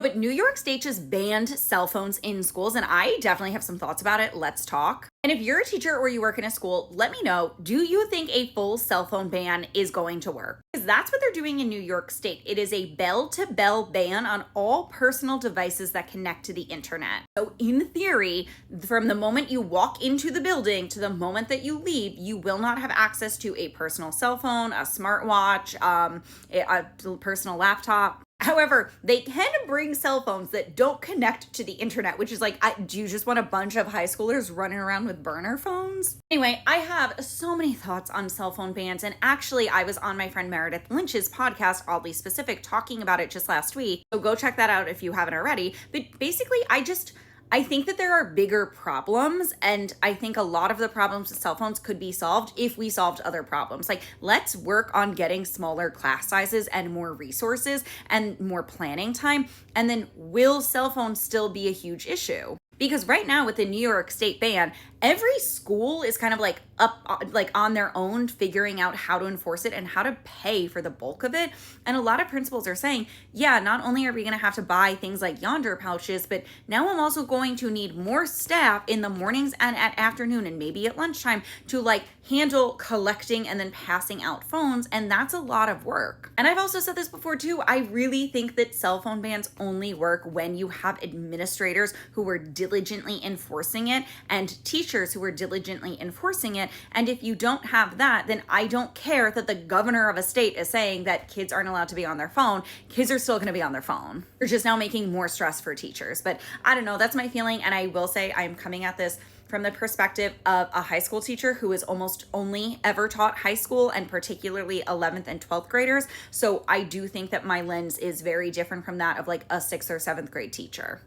But New York State just banned cell phones in schools, and I definitely have some thoughts about it. Let's talk. And if you're a teacher or you work in a school, let me know, do you think a full cell phone ban is going to work? Because that's what they're doing in New York State. It is a bell-to-bell ban on all personal devices that connect to the internet. So in theory, from the moment you walk into the building to the moment that you leave, you will not have access to a personal cell phone, a smartwatch, a personal laptop. However, they can bring cell phones that don't connect to the internet, which is like, do you just want a bunch of high schoolers running around with burner phones? Anyway, I have so many thoughts on cell phone bans. And actually, I was on my friend Meredith Lynch's podcast, Oddly Specific, talking about it just last week. So go check that out if you haven't already. But basically, I think that there are bigger problems, and I think a lot of the problems with cell phones could be solved if we solved other problems. Like, let's work on getting smaller class sizes and more resources and more planning time. And then will cell phones still be a huge issue? Because right now with the New York State ban, every school is kind of like on their own, figuring out how to enforce it and how to pay for the bulk of it. And a lot of principals are saying, yeah, not only are we going to have to buy things like Yondr pouches, but now I'm also going to need more staff in the mornings and at afternoon and maybe at lunchtime to like handle collecting and then passing out phones. And that's a lot of work. And I've also said this before too. I really think that cell phone bans only work when you have administrators who are diligently enforcing it and teachers who are diligently enforcing it. And if you don't have that, then I don't care that the governor of a state is saying that kids aren't allowed to be on their phone. Kids are still going to be on their phone. They're just now making more stress for teachers. But I don't know, that's my feeling. And I will say I'm coming at this from the perspective of a high school teacher who has almost only ever taught high school and particularly 11th and 12th graders. So I do think that my lens is very different from that of like a 6th or 7th grade teacher.